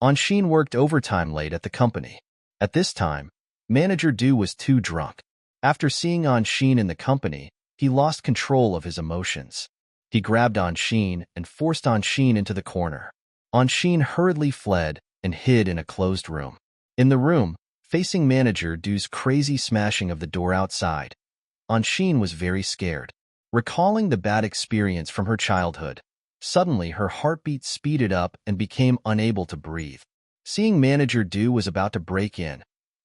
Anshin worked overtime late at the company. At this time, Manager Du was too drunk. After seeing Anshin in the company, he lost control of his emotions. He grabbed Anshin and forced Anshin into the corner. Anshin hurriedly fled and hid in a closed room. In the room, facing Manager Du's crazy smashing of the door outside, Anshin was very scared. Recalling the bad experience from her childhood, suddenly her heartbeat speeded up and became unable to breathe. Seeing Manager Du was about to break in,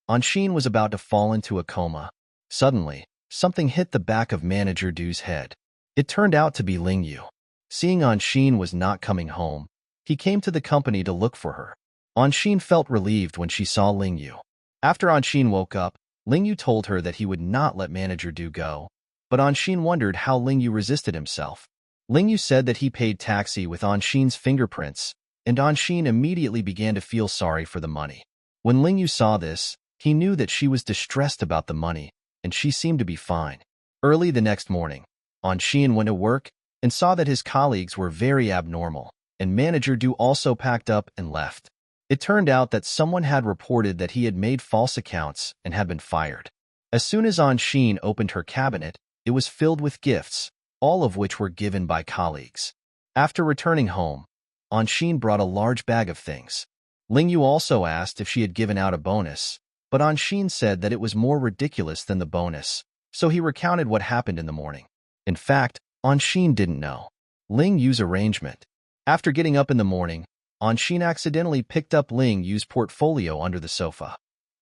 Anshin was about to fall into a coma. Suddenly, something hit the back of Manager Du's head. It turned out to be Ling Yu. Seeing Anshin was not coming home, he came to the company to look for her. Anshin felt relieved when she saw Ling Yu. After Anshin woke up, Ling Yu told her that he would not let Manager Du go, but Anshin wondered how Ling Yu resisted himself. Ling Yu said that he paid taxi with Anshin's fingerprints, and Anshin immediately began to feel sorry for the money. When Ling Yu saw this, he knew that she was distressed about the money, and she seemed to be fine. Early the next morning, Anshin went to work and saw that his colleagues were very abnormal, and Manager Du also packed up and left. It turned out that someone had reported that he had made false accounts and had been fired. As soon as Anshin opened her cabinet, it was filled with gifts, all of which were given by colleagues. After returning home, Anshin brought a large bag of things. Ling Yu also asked if she had given out a bonus, but Anshin said that it was more ridiculous than the bonus, so he recounted what happened in the morning. In fact, Anshin didn't know Ling Yu's arrangement. After getting up in the morning, Anshin accidentally picked up Ling Yu's portfolio under the sofa.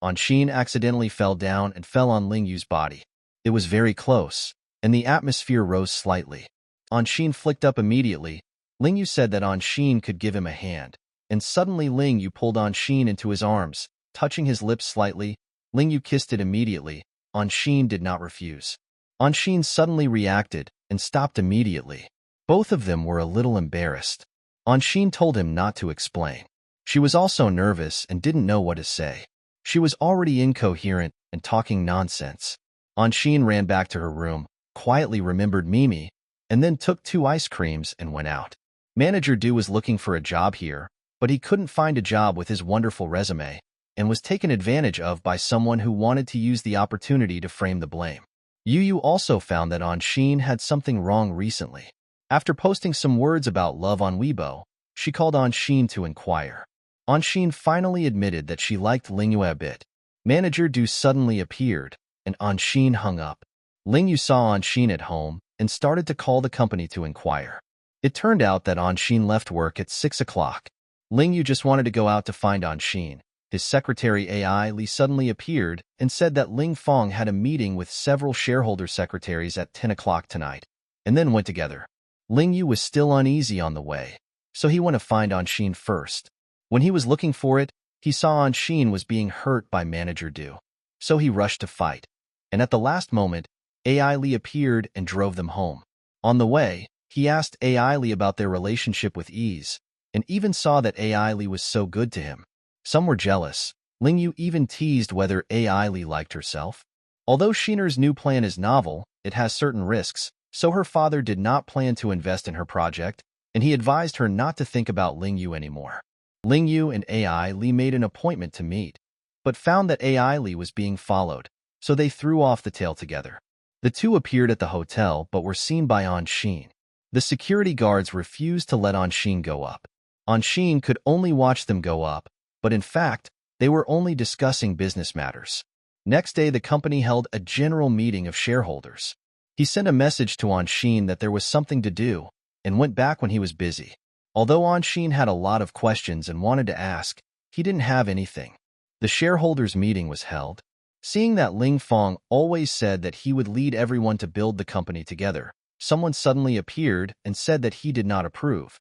Anshin accidentally fell down and fell on Ling Yu's body. It was very close, and the atmosphere rose slightly. Anshin flicked up immediately. Ling Yu said that Anshin could give him a hand, and suddenly Ling Yu pulled Anshin into his arms, touching his lips slightly. Ling Yu kissed it immediately. Anshin did not refuse. Anshin suddenly reacted and stopped immediately. Both of them were a little embarrassed. Anshin told him not to explain. She was also nervous and didn't know what to say. She was already incoherent and talking nonsense. Anshin ran back to her room, quietly remembered Mimi, and then took 2 ice creams and went out. Manager Du was looking for a job here, but he couldn't find a job with his wonderful resume, and was taken advantage of by someone who wanted to use the opportunity to frame the blame. Yu also found that Anshin had something wrong recently. After posting some words about love on Weibo, she called Anshin to inquire. Anshin finally admitted that she liked Ling Yu a bit. Manager Du suddenly appeared, and Anshin hung up. Ling Yu saw Anshin at home and started to call the company to inquire. It turned out that Anshin left work at 6 o'clock. Ling Yu just wanted to go out to find Anshin. His secretary Ai Li suddenly appeared and said that Ling Fong had a meeting with several shareholder secretaries at 10 o'clock tonight, and then went together. Ling Yu was still uneasy on the way, so he went to find Anshin first. When he was looking for it, he saw Anshin was being hurt by Manager Du, so he rushed to fight. And at the last moment, Ai Li appeared and drove them home. On the way, he asked Ai Li about their relationship with Ease, and even saw that Ai Li was so good to him. Some were jealous. Ling Yu even teased whether Ai Li liked herself. Although Shiner's new plan is novel, it has certain risks, so her father did not plan to invest in her project, and he advised her not to think about Ling Yu anymore. Ling Yu and Ai Li made an appointment to meet, but found that Ai Li was being followed, so they threw off the tail together. The two appeared at the hotel but were seen by Anshin. The security guards refused to let Anshin go up. Anshin could only watch them go up, but in fact, they were only discussing business matters. Next day, the company held a general meeting of shareholders. He sent a message to Anshin that there was something to do, and went back when he was busy. Although Anshin had a lot of questions and wanted to ask, he didn't have anything. The shareholders' meeting was held. Seeing that Ling Fong always said that he would lead everyone to build the company together, someone suddenly appeared and said that he did not approve.